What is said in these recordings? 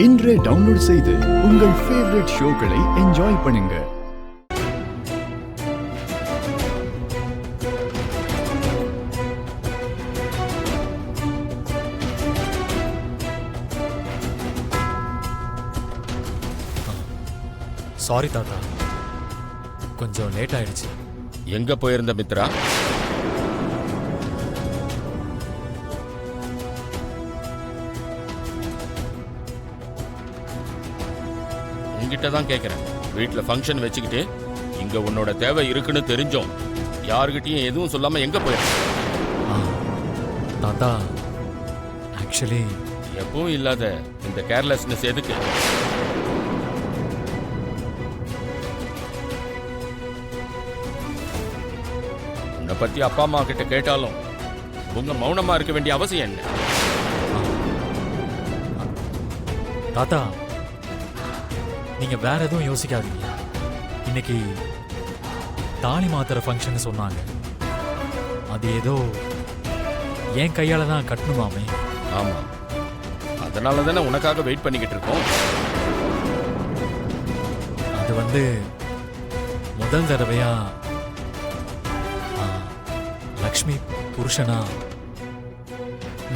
இன்றே டவுன்லோட் செய்து உங்கள் ஃபேவரட் ஷோக்களை என்ஜாய் பண்ணுங்க. சாரி தாத்தா, கொஞ்சம் லேட் ஆயிடுச்சு. எங்க போயிருந்த மித்ரா? உங்ககிட்ட தான் கேட்கிறேன். வீட்டில் ஃபங்க்ஷன் வச்சுக்கிட்டு இங்க உன்னோட தேவை இருக்குன்னு தெரிஞ்சோம் யாருக்கிட்டையும் எதுவும் சொல்லாம எங்க போயிருந்த? தாத்தா, ஆக்சுவலி எப்பவும் இல்லாத இந்த கேர்லெஸ்னஸ் எதுக்கு? உன்னை பத்தி அப்பா அம்மா கிட்ட கேட்டாலும் உங்க மௌனமா இருக்க வேண்டிய அவசியம் என்ன? தாத்தா, நீங்க வேற எதுவும் யோசிக்காதீங்க. இன்னைக்கு தாலி மாத்திர ஃபங்க்ஷன் சொன்னாங்க. அது ஏதோ என் கையால தான் கட்டணுமாமே. ஆமா, அதனால தானே உனக்காக வெயிட் பண்ணிக்கிட்டு இருக்கோம். அது முதல் தடவையா லக்ஷ்மி புருஷனா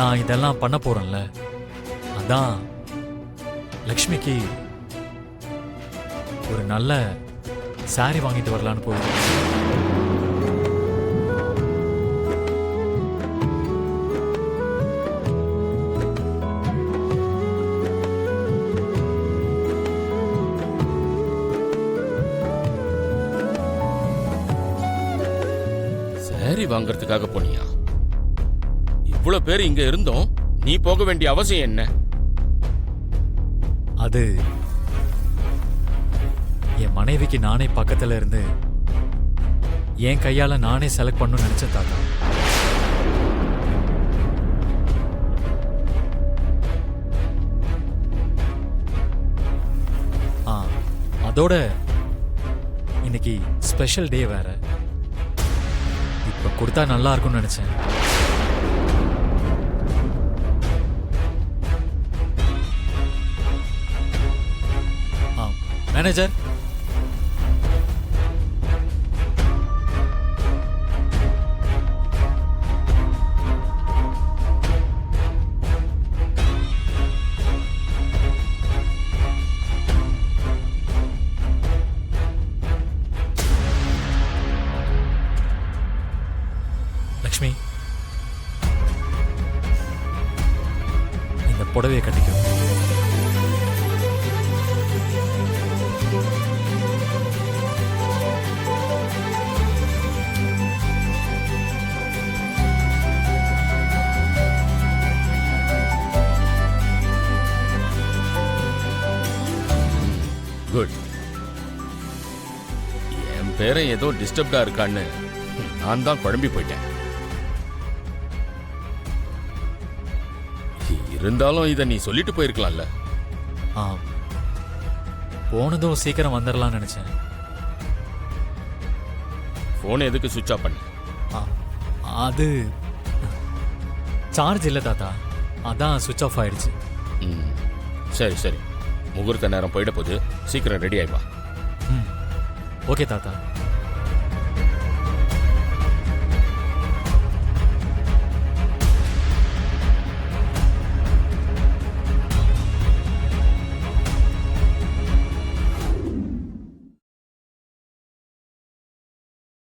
நான் இதெல்லாம் பண்ண போறேன்ல, அதான் லக்ஷ்மிக்கு ஒரு நல்ல சாரி வாங்கிட்டு வரலான்னு போகிறேன். சாரி வாங்கறதுக்காக போனியா? இவ்வளவு பேர் இங்க இருந்தோம், நீ போக வேண்டிய அவசியம் என்ன? அது என் மனைவிக்கு நானே பக்கத்துல இருந்து என் கையால நானே செலக்ட் பண்ணணும்னு நினைச்சேன் தாத்தா. அதோட இன்னைக்கு ஸ்பெஷல் டே வேற. இப்ப கொடுத்தா நல்லா இருக்கும்னு நினைச்சேன். மேனேஜர், லக்ஷ்மி, இந்த புடவையை கட்டிக்கோ. குட். என் பேரை ஏதோ டிஸ்டர்ப்டா இருக்கான்னு நான் தான் குழம்பி போயிட்டேன். இருந்தாலும் இதை நீ சொல்லிட்டு போயிருக்கலாம்ல. போனதும் சீக்கிரம் வந்துடலாம்னு நினைச்சேன். போன் எதுக்கு சுவிட்ச் ஆஃப் பண்ண? அது சார்ஜ் இல்லை தாத்தா, அதான் சுவிட்ச் ஆஃப் ஆயிடுச்சு. சரி சரி, முகூர்த்த நேரம் போயிட போது, சீக்கிரம் ரெடி ஆயிவா. ஓகே தாத்தா.